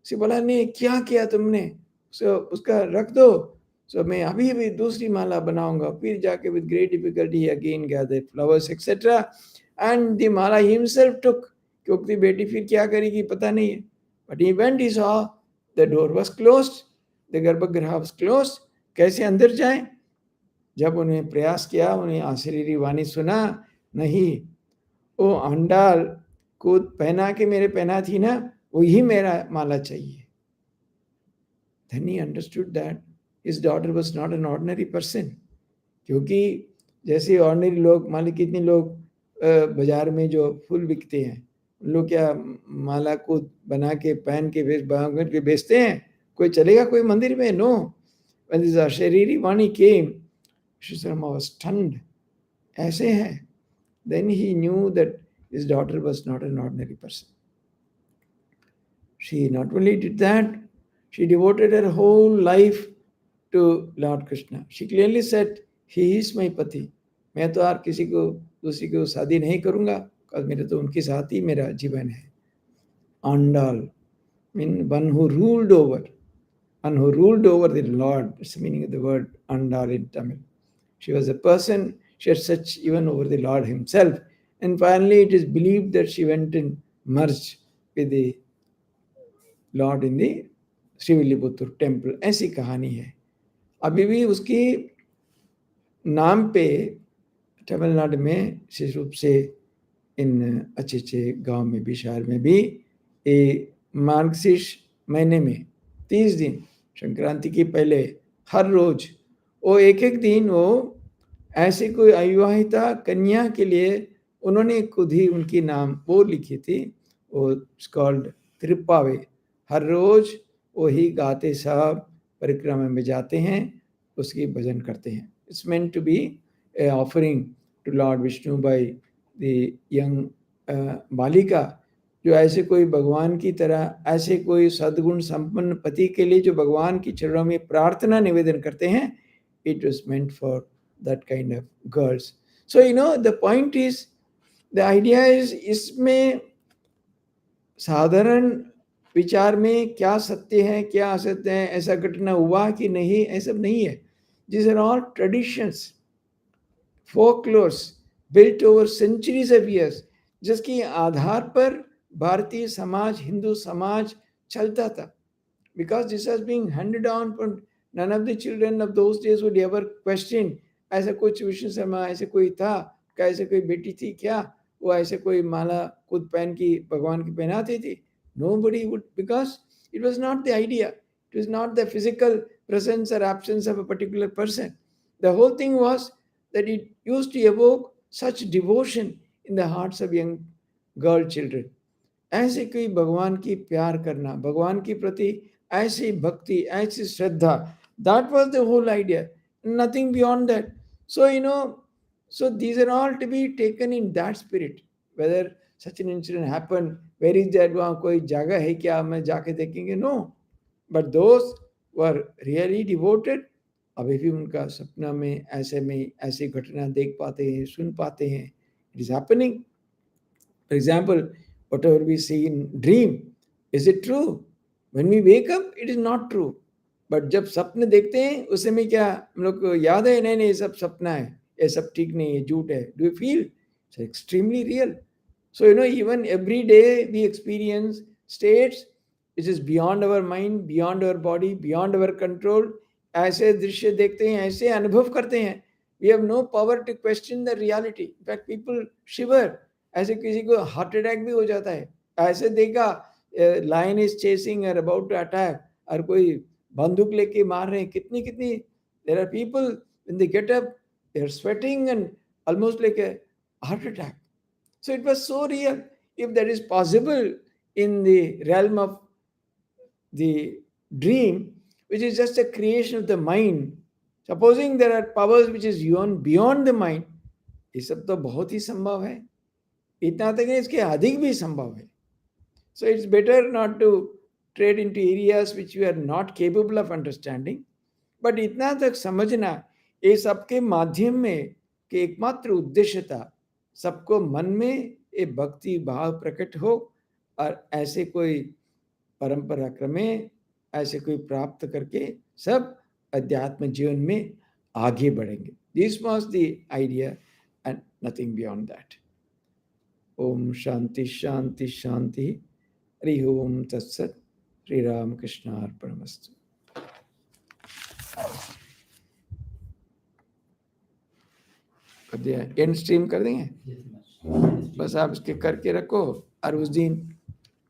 सी बोला, नहीं क्या किया तुमने? सो उसका रख दो. सो मैं अभी भी दूसरी माला बनाऊंगा. फिर जाके with great difficulty again gather flowers etcetera and the mala himself took. क्योंकि बेटी फिर क्या करेगी पता नहीं है. But he went, he saw the door was closed, the garbhagriha was closed. कैसे अंदर जाए? जब उन्हें प्रयास किया, उन्हें आशीर्वादी वाणी सुना, नहीं, वो अंडाल को पहना के मेरे पहना थी ना, वही मेरा माला चाहिए. Then he understood that his daughter was not an ordinary person. क्योंकि जैसे ऑर्डिनरी लोग, मान ली कितने लोग बाजार में जो फूल बिकते हैं, उन लोग क्या माला को बना के पहन के बेचते हैं? कोई चलेगा कोई मंदिर में? No. When this Ashariri Vani came, Shri Sarma was stunned. ऐसे है. Then he knew that his daughter was not an ordinary person. She not only did that, she devoted her whole life to Lord Krishna. She clearly said, he is my pati. मैं तो और किसी को दूसरी को शादी नहीं करूँगा, because मेरे तो उनके साथ ही मेरा जीवन है. Andal, mean one who ruled over the Lord. It's the meaning of the word Andal in Tamil. She was a person, she had such even over the Lord himself. And finally it is believed that she went and merged with the Lord in the Srivilliputhur temple. ऐसी कहानी है. अभी भी उसकी नाम पे तमिलनाडु में विशेष रूप से इन अच्छे अच्छे गांव में भी, शहर में भी, मार्गशीर्ष महीने में 30 दिन संक्रांति के पहले हर रोज वो एक दिन वो ऐसे कोई अविवाहिता कन्या के लिए उन्होंने खुद ही उनकी नाम वो लिखी थी. वो कॉल्ड त्रिपावे. हर रोज वही गाते साहब परिक्रमा में जाते हैं, उसकी भजन करते हैं. It's meant to be a offering to Lord Vishnu by the young balika, जो ऐसे कोई भगवान की तरह, ऐसे कोई सद्गुण संपन्न पति के लिए जो भगवान की चरणों में प्रार्थना निवेदन करते हैं. It was meant for that kind of girls. So you know the point is, the idea is, इसमें साधारण विचार में क्या सत्य है क्या असत्य है, ऐसा घटना हुआ कि नहीं, ऐसा नहीं है. These are all traditions, folklores built over centuries of years, जिसके आधार पर भारतीय समाज, हिंदू समाज चलता था. Because this has been handed down from, none of the children of those days would ever question, ऐसा कुछ विष्णु शर्मा ऐसे कोई था क्या, ऐसे कोई बेटी थी क्या, वो ऐसे कोई माला खुद पहन की भगवान की पहनाती थी? Nobody would, because it was not the idea. It was not the physical presence or absence of a particular person. The whole thing was that it used to evoke such devotion in the hearts of young girl children. ऐसे कोई भगवान की प्यार करना, भगवान के प्रति ऐसी भक्ति, ऐसी श्रद्धा, that was the whole idea. Nothing beyond that. So, you know, So these are all to be taken in that spirit. Whether such an incident happened, where is that, वहाँ कोई जगह है क्या, मैं जाके देखेंगे? No. But those were really devoted, अभी भी उनका सपना में ऐसी घटना देख पाते हैं, सुन पाते हैं. It is happening. For example, whatever we see in dream, is it true? When we wake up, it is not true. But जब सपने देखते हैं उस समय क्या हम लोग को याद है? नहीं नहीं, ये सब सपना है, ये सब ठीक नहीं है, झूठ है. Do you feel? It's extremely real. So even every day we experience states which is beyond our mind, beyond our body, beyond our control. ऐसे दृश्य देखते हैं, ऐसे अनुभव करते हैं. We have no power to question the reality. In fact, people shiver. ऐसे किसी को हार्ट अटैक भी हो जाता है. ऐसे देखा लायन इज चेसिंग और अबाउट टू अटैक, और कोई बंदूक लेके मार रहे हैं. कितनी कितनी there are people when they get up they are sweating and almost like a heart attack. So it was so real. If that is possible in the realm of the dream, which is just a creation of the mind, supposing there are powers which is beyond the mind, ये सब तो बहुत ही संभव है. इतना तक नहीं, इसके अधिक भी संभव है. So it's better not to tread into areas which you are not capable of understanding. But इतना तक समझना, ये सबके माध्यम में कि एकमात्र उद्देश्य था सबको मन में ये भक्ति भाव प्रकट हो, और ऐसे कोई परंपरा क्रमे ऐसे कोई प्राप्त करके सब अध्यात्म जीवन में आगे बढ़ेंगे. This was the idea and nothing beyond that. ओम शांति शांति शांति. हरि ओम तत्सत. श्री राम कृष्णार्पणमस्तु. एंड स्ट्रीम कर देंगे. बस आप इसके करके रखो, और उस दिन